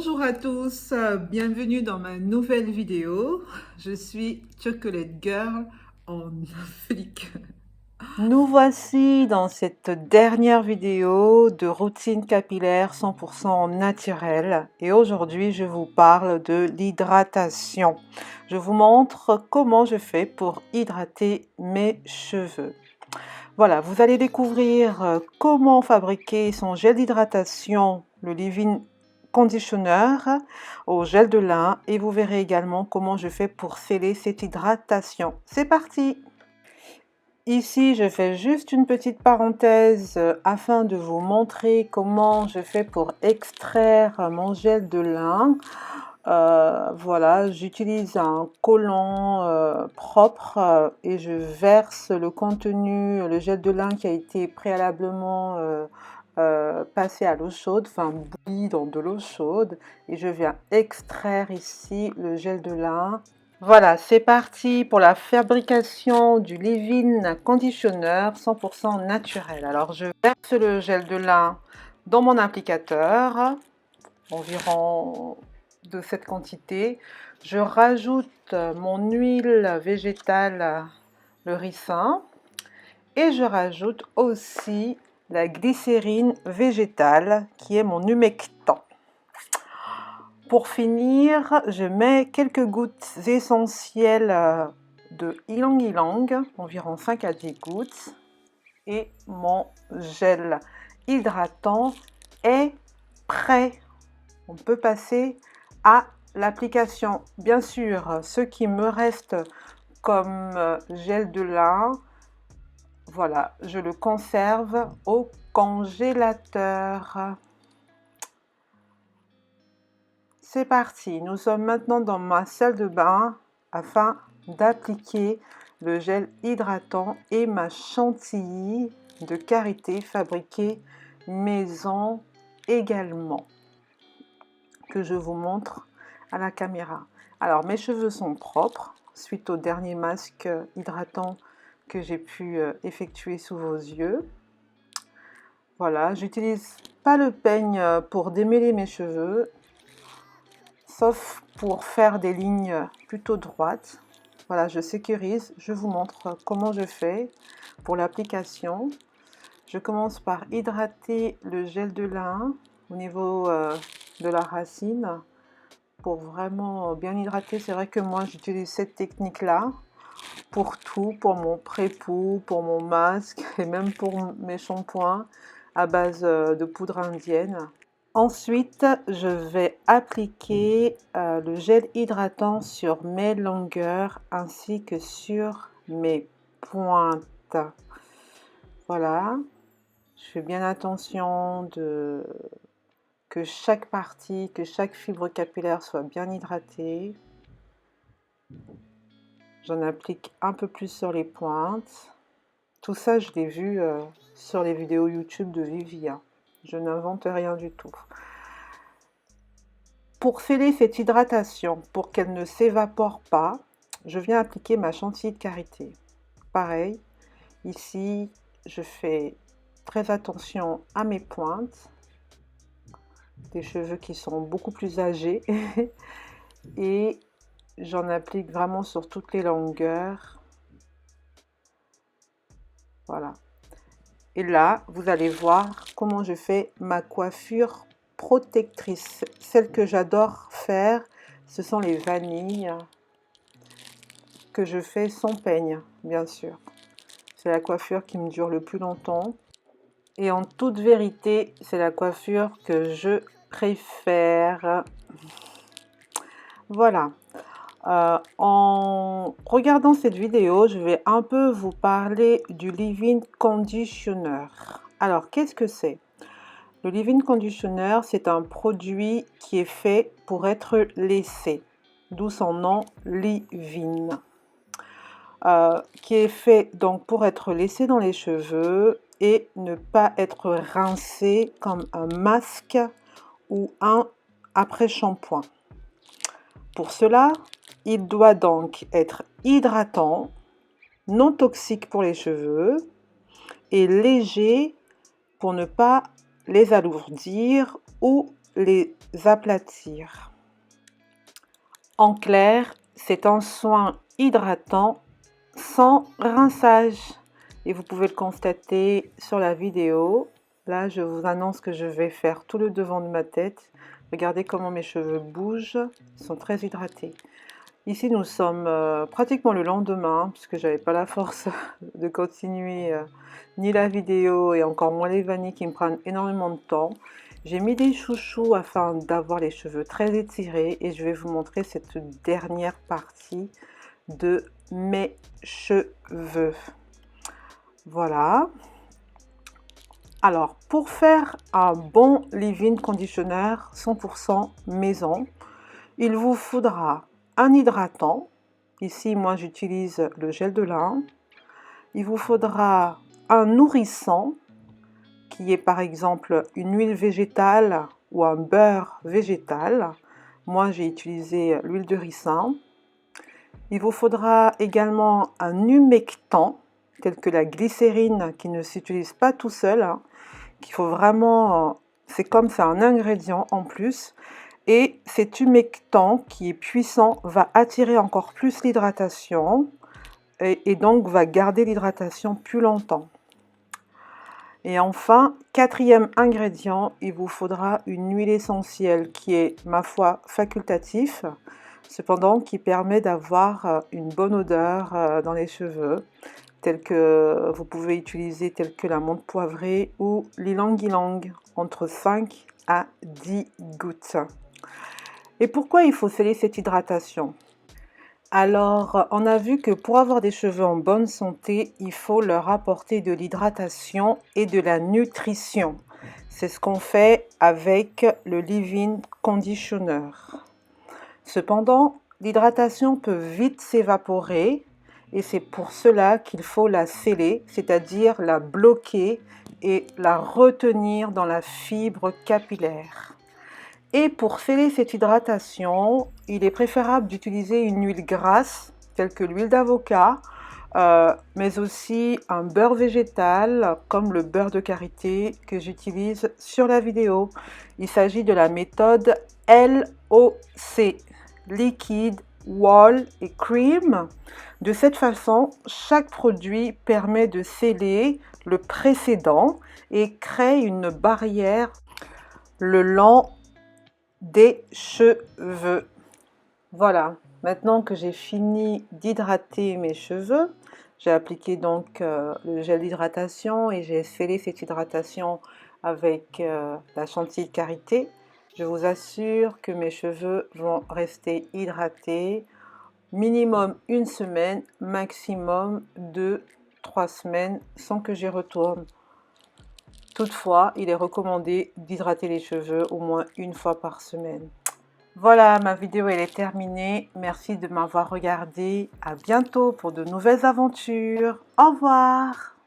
Bonjour à tous, bienvenue dans ma nouvelle vidéo. Je suis Chocolate Girl en Afrique. Nous voici dans cette dernière vidéo de routine capillaire 100% naturelle et aujourd'hui je vous parle de l'hydratation. Je vous montre comment je fais pour hydrater mes cheveux. Voilà, vous allez découvrir comment fabriquer son gel d'hydratation, le leave-in conditioner au gel de lin et vous verrez également comment je fais pour sceller cette hydratation. C'est parti! Ici, je fais juste une petite parenthèse afin de vous montrer comment je fais pour extraire mon gel de lin. Voilà, j'utilise un collant propre et je verse le contenu, le gel de lin qui a été préalablement passé à l'eau chaude, enfin bouilli dans de l'eau chaude, et je viens extraire ici le gel de lin. Voilà, c'est parti pour la fabrication du leave-in conditioner 100% naturel. Alors je verse le gel de lin dans mon applicateur, environ de cette quantité. Je rajoute mon huile végétale, le ricin, et je rajoute aussi la glycérine végétale qui est mon humectant. Pour finir, je mets quelques gouttes essentielles de ylang ylang, environ 5 à 10 gouttes, et mon gel hydratant est prêt. On peut passer à l'application. Bien sûr, ce qui me reste comme gel de lin, voilà, je le conserve au congélateur. C'est parti, nous sommes maintenant dans ma salle de bain afin d'appliquer le gel hydratant et ma chantilly de karité fabriquée maison également, que je vous montre à la caméra. Alors mes cheveux sont propres suite au dernier masque hydratant que j'ai pu effectuer sous vos yeux. Voilà, j'utilise pas le peigne pour démêler mes cheveux, sauf pour faire des lignes plutôt droites. Voilà, je sécurise, je vous montre comment je fais pour l'application. Je commence par hydrater le gel de lin au niveau de la racine pour vraiment bien hydrater. C'est vrai que moi j'utilise cette technique là pour tout, pour mon pré-poux, pour mon masque et même pour mes shampoings à base de poudre indienne. Ensuite, je vais appliquer le gel hydratant sur mes longueurs ainsi que sur mes pointes. Voilà, je fais bien attention que chaque partie, que chaque fibre capillaire soit bien hydratée. J'en applique un peu plus sur les pointes. Tout ça, je l'ai vu sur les vidéos YouTube de Vivia. Je n'invente rien du tout. Pour sceller cette hydratation, pour qu'elle ne s'évapore pas, je viens appliquer ma chantilly de karité. Pareil, ici, je fais très attention à mes pointes, des cheveux qui sont beaucoup plus âgés, et j'en applique vraiment sur toutes les longueurs. Voilà. Et là, vous allez voir comment je fais ma coiffure protectrice. Celle que j'adore faire, ce sont les vanilles que je fais sans peigne, bien sûr. C'est la coiffure qui me dure le plus longtemps. Et en toute vérité, c'est la coiffure que je préfère. Voilà. En regardant cette vidéo, je vais un peu vous parler du leave-in conditioner. Alors, qu'est-ce que c'est? Le leave-in conditioner, c'est un produit qui est fait pour être laissé, d'où son nom leave-in, qui est fait donc pour être laissé dans les cheveux et ne pas être rincé comme un masque ou un après-shampoing. Pour cela, il doit donc être hydratant, non toxique pour les cheveux et léger pour ne pas les alourdir ou les aplatir. En clair, c'est un soin hydratant sans rinçage. Et vous pouvez le constater sur la vidéo. Là, je vous annonce que je vais faire tout le devant de ma tête. Regardez comment mes cheveux bougent, ils sont très hydratés. Ici, nous sommes pratiquement le lendemain, puisque j'avais pas la force de continuer ni la vidéo et encore moins les vanilles qui me prennent énormément de temps. J'ai mis des chouchous afin d'avoir les cheveux très étirés et je vais vous montrer cette dernière partie de mes cheveux. Voilà. Alors, pour faire un bon leave-in conditioner 100% maison, il vous faudra un hydratant. Ici, moi, j'utilise le gel de lin. Il vous faudra un nourrissant, qui est par exemple une huile végétale ou un beurre végétal. Moi, j'ai utilisé l'huile de ricin. Il vous faudra également un humectant, tel que la glycérine, qui ne s'utilise pas tout seul, hein, qu'il faut vraiment, c'est comme c'est un ingrédient en plus. Et cet humectant qui est puissant va attirer encore plus l'hydratation et donc va garder l'hydratation plus longtemps. Et enfin, quatrième ingrédient, il vous faudra une huile essentielle qui est, ma foi, facultatif, cependant qui permet d'avoir une bonne odeur dans les cheveux, telle que vous pouvez utiliser telle que la menthe poivrée ou l'ilang-ilang, entre 5 à 10 gouttes. Et pourquoi il faut sceller cette hydratation? Alors, on a vu que pour avoir des cheveux en bonne santé, il faut leur apporter de l'hydratation et de la nutrition. C'est ce qu'on fait avec le leave-in conditioner. Cependant, l'hydratation peut vite s'évaporer et c'est pour cela qu'il faut la sceller, c'est-à-dire la bloquer et la retenir dans la fibre capillaire. Et pour sceller cette hydratation, il est préférable d'utiliser une huile grasse, telle que l'huile d'avocat, mais aussi un beurre végétal, comme le beurre de karité que j'utilise sur la vidéo. Il s'agit de la méthode LOC, Liquid, Wall et Cream. De cette façon, chaque produit permet de sceller le précédent et crée une barrière le long des cheveux. Voilà, maintenant que j'ai fini d'hydrater mes cheveux, j'ai appliqué donc le gel d'hydratation et j'ai scellé cette hydratation avec la chantilly de karité. Je vous assure que mes cheveux vont rester hydratés minimum une semaine, maximum 2-3 semaines sans que j'y retourne. Toutefois, il est recommandé d'hydrater les cheveux au moins une fois par semaine. Voilà, ma vidéo elle est terminée. Merci de m'avoir regardé. À bientôt pour de nouvelles aventures. Au revoir.